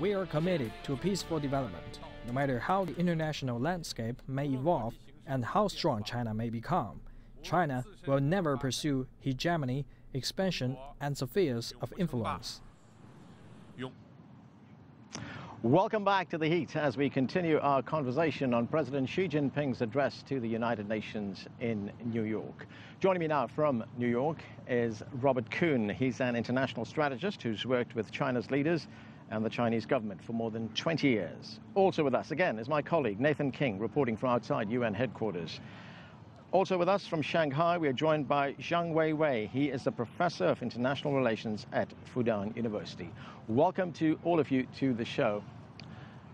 We are committed to peaceful development, no matter how the international landscape may evolve and how strong China may become. China will never pursue hegemony, expansion, and spheres of influence. Welcome back to The Heat as we continue our conversation on President Xi Jinping's address to the United Nations in New York. Joining me now from New York is Robert Kuhn. He's an international strategist who's worked with China's leaders and the Chinese government for more than 20 years. Also with us again is my colleague Nathan King, reporting from outside UN headquarters. Also with us from Shanghai, we are joined by Zhang Weiwei. He is a professor of international relations at Fudan University. Welcome to all of you to the show.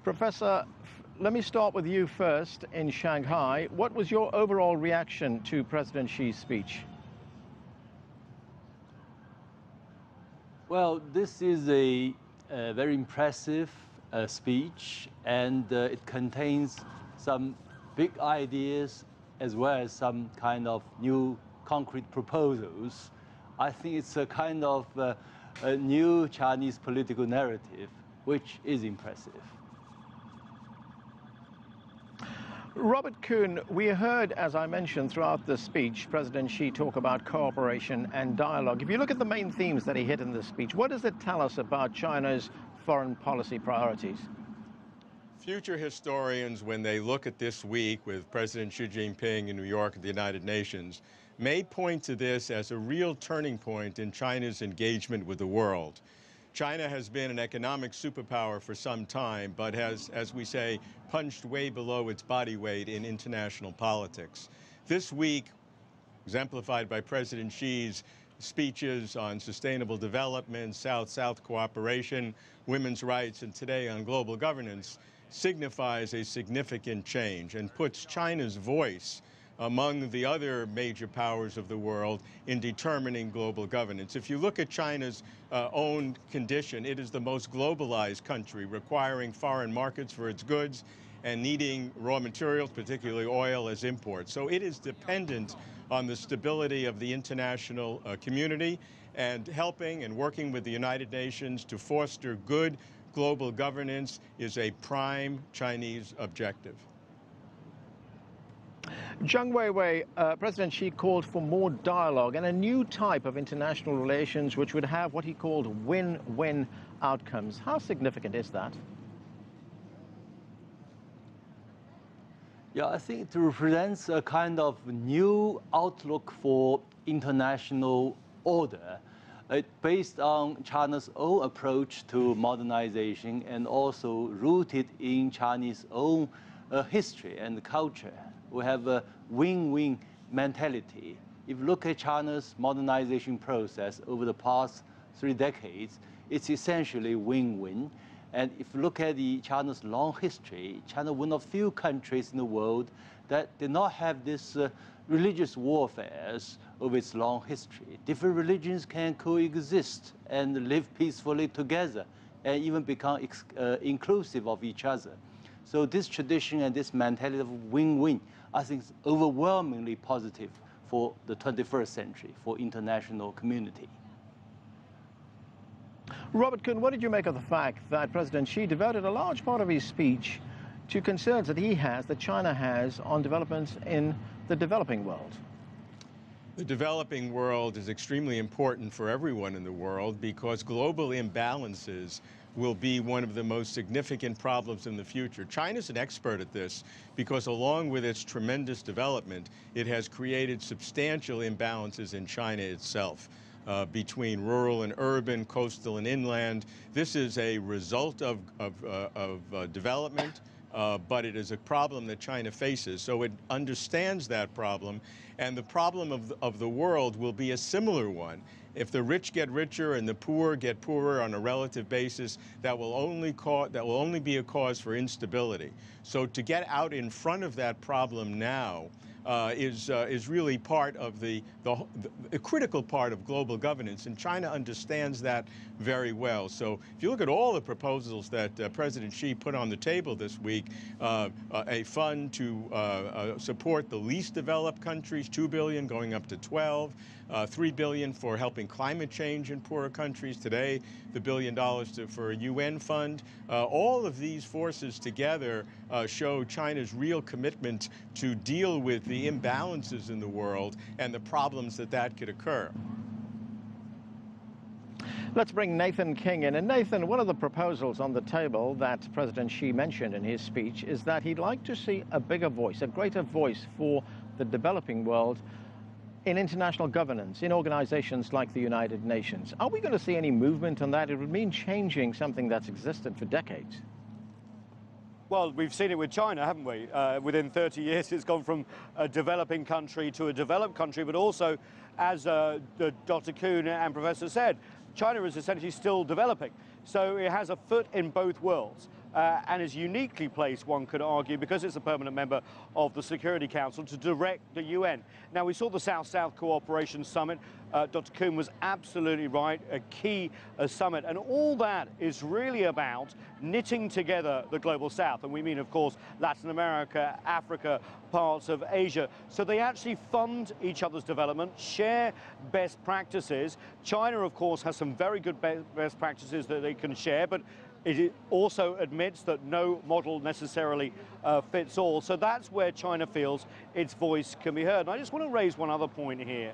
Professor, let me start with you first in Shanghai. What was your overall reaction to President Xi's speech? Well, this is a very impressive speech, and it contains some big ideas as well as some kind of new concrete proposals. I think it's a kind of a new Chinese political narrative, which is impressive. Robert Kuhn, we heard, as I mentioned throughout the speech, President Xi talk about cooperation and dialogue. If you look at the main themes that he hit in this speech, what does it tell us about China's foreign policy priorities? Future historians, when they look at this week with President Xi Jinping in New York at the United Nations, may point to this as a real turning point in China's engagement with the world. China has been an economic superpower for some time, but has, as we say, punched way below its body weight in international politics. This week, exemplified by President Xi's speeches on sustainable development, South-South cooperation, women's rights, and today on global governance, signifies a significant change and puts China's voice among the other major powers of the world in determining global governance. If you look at China's own condition, it is the most globalized country, requiring foreign markets for its goods and needing raw materials, particularly oil, as imports. So it is dependent on the stability of the international community, and helping and working with the United Nations to foster good global governance is a prime Chinese objective. Zhang Weiwei, President Xi called for more dialogue and a new type of international relations which would have what he called win-win outcomes. How significant is that? Yeah, I think it represents a kind of new outlook for international order. Based on China's own approach to modernization and also rooted in Chinese own history and culture. We have a win-win mentality. If you look at China's modernization process over the past 3 decades, it's essentially win-win. And if you look at China's long history, China is one of few countries in the world that did not have this religious warfares of its long history. Different religions can coexist and live peacefully together and even become inclusive of each other. So this tradition and this mentality of win-win, I think, is overwhelmingly positive for the 21st century, for international community. Robert Kuhn, what did you make of the fact that President Xi devoted a large part of his speech to concerns that China has on developments in the developing world? The developing world is extremely important for everyone in the world because global imbalances will be one of the most significant problems in the future. China's an expert at this because along with its tremendous development, it has created substantial imbalances in China itself. Between rural and urban, coastal and inland. This is a result of development, but it is a problem that China faces. So it understands that problem, and the problem of the world will be a similar one. If the rich get richer and the poor get poorer on a relative basis, that will only be a cause for instability. So to get out in front of that problem now is really part of the critical part of global governance, and China understands that very well. So if you look at all the proposals that President Xi put on the table this week, a fund to support the least developed countries, $2 billion going up to 12, $3 billion for helping climate change in poorer countries. Today, the $1 billion for a UN fund. All of these forces together show China's real commitment to deal with the imbalances in the world and the problems that could occur. Let's bring Nathan King in. And Nathan, one of the proposals on the table that President Xi mentioned in his speech is that he'd like to see a bigger voice, a greater voice for the developing world in international governance, in organizations like the United Nations. Are we going to see any movement on that? It would mean changing something that's existed for decades. Well, we've seen it with China, haven't we? Within 30 years, it's gone from a developing country to a developed country, but also, as Dr. Kuhn and Professor said, China is essentially still developing. So it has a foot in both worlds and is uniquely placed, one could argue, because it's a permanent member of the Security Council, to direct the UN. Now, we saw the South-South Cooperation Summit. Dr. Kuhn was absolutely right, a key summit. And all that is really about knitting together the Global South. And we mean, of course, Latin America, Africa, parts of Asia. So they actually fund each other's development, share best practices. China, of course, has some very good best practices that they can share, but it also admits that no model necessarily fits all. So that's where China feels its voice can be heard. And I just want to raise one other point here,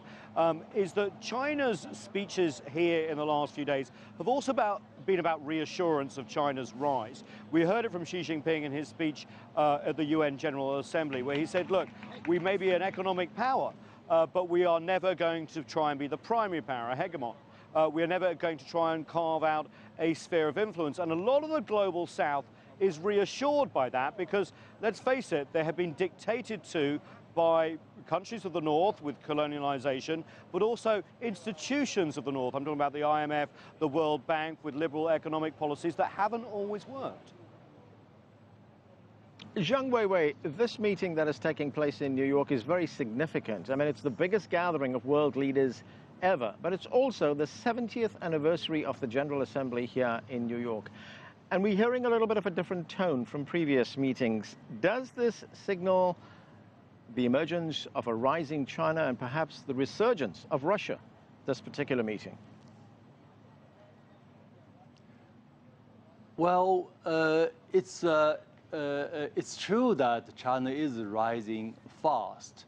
is that China's speeches here in the last few days have also been about reassurance of China's rise. We heard it from Xi Jinping in his speech at the UN General Assembly, where he said, look, we may be an economic power, but we are never going to try and be the primary power, a hegemon. We are never going to try and carve out a sphere of influence. And a lot of the Global South is reassured by that because, let's face it, they have been dictated to by countries of the North with colonialization, but also institutions of the North. I'm talking about the IMF, the World Bank, with liberal economic policies that haven't always worked. Zhang Weiwei, this meeting that is taking place in New York is very significant. I mean, it's the biggest gathering of world leaders ever, but it's also the 70th anniversary of the General Assembly here in New York. And we're hearing a little bit of a different tone from previous meetings. Does this signal the emergence of a rising China and perhaps the resurgence of Russia, this particular meeting? Well, it's true that China is rising fast,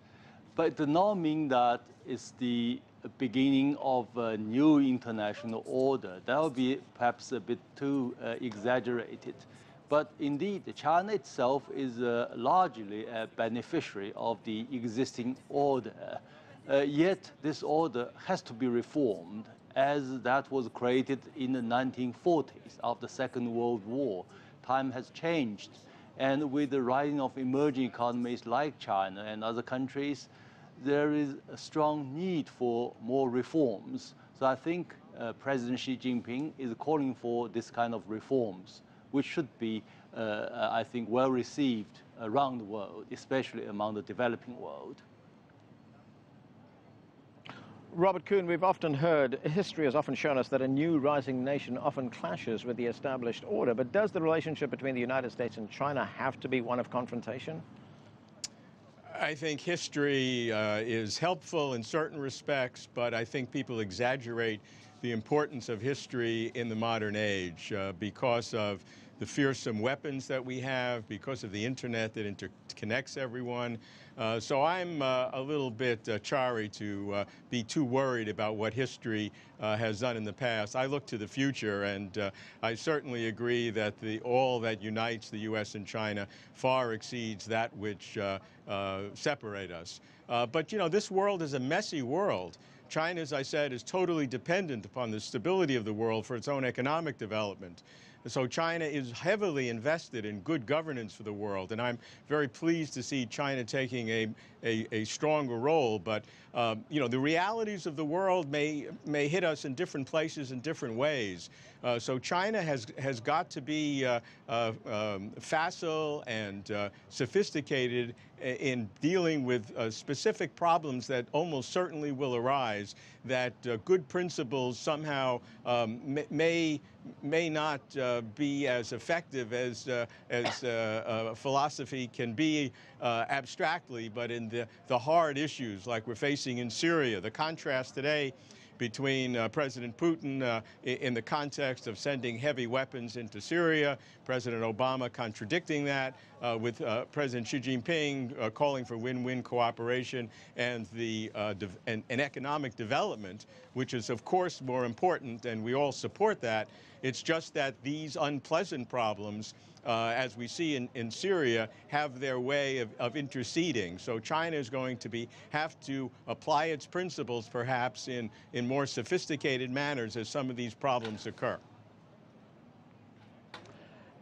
but it does not mean that it's the beginning of a new international order. That would be perhaps a bit too exaggerated. But indeed, China itself is largely a beneficiary of the existing order. Yet this order has to be reformed, as that was created in the 1940s after the Second World War. Time has changed. And with the rising of emerging economies like China and other countries, there is a strong need for more reforms. So I think President Xi Jinping is calling for this kind of reforms, which should be, I think, well received around the world, especially among the developing world. Robert Kuhn, we've often heard, history has often shown us that a new rising nation often clashes with the established order. But does the relationship between the United States and China have to be one of confrontation? I think history is helpful in certain respects, but I think people exaggerate the importance of history in the modern age because of the fearsome weapons that we have, because of the internet that interconnects everyone. So I'm a little bit chary to be too worried about what history has done in the past. I look to the future, and I certainly agree that all that unites the U.S. and China far exceeds that which separate us. But, you know, this world is a messy world. China, as I said, is totally dependent upon the stability of the world for its own economic development. So China is heavily invested in good governance for the world, and I'm very pleased to see China taking a stronger role. But you know, the realities of the world may hit us in different places in different ways. So China has got to be facile and sophisticated in dealing with specific problems that almost certainly will arise, that good principles somehow may not be as effective as philosophy can be abstractly, but in the hard issues like we're facing in Syria. The contrast today between President Putin in the context of sending heavy weapons into Syria, President Obama contradicting that, with President Xi Jinping calling for win-win cooperation and an economic development, which is, of course, more important, and we all support that. It's just that these unpleasant problems, as we see in Syria, have their way of interceding. So China is going to have to apply its principles, perhaps, in more sophisticated manners as some of these problems occur.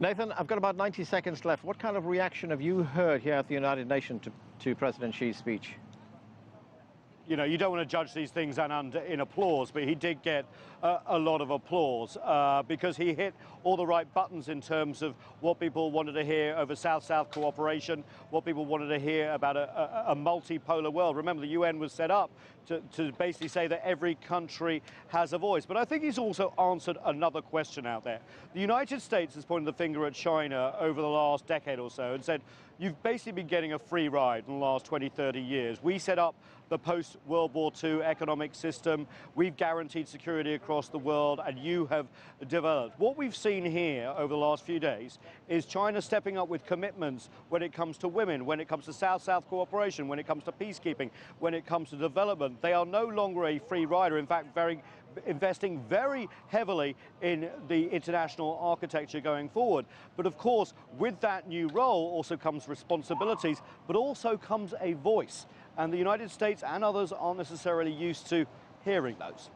Nathan, I've got about 90 seconds left. What kind of reaction have you heard here at the United Nations to President Xi's speech? You know, you don't want to judge these things in applause, but he did get a lot of applause because he hit all the right buttons in terms of what people wanted to hear over South-South cooperation, what people wanted to hear about a multipolar world. Remember, the UN was set up to basically say that every country has a voice. But I think he's also answered another question out there. The United States has pointed the finger at China over the last decade or so and said, you've basically been getting a free ride in the last 20, 30 years. We set up the post-World War II economic system. We've guaranteed security across the world, and you have developed. What we've seen here over the last few days is China stepping up with commitments when it comes to women, when it comes to South-South cooperation, when it comes to peacekeeping, when it comes to development. They are no longer a free rider. In fact, investing very heavily in the international architecture going forward. But of course, with that new role also comes responsibilities, but also comes a voice. And the United States and others aren't necessarily used to hearing those.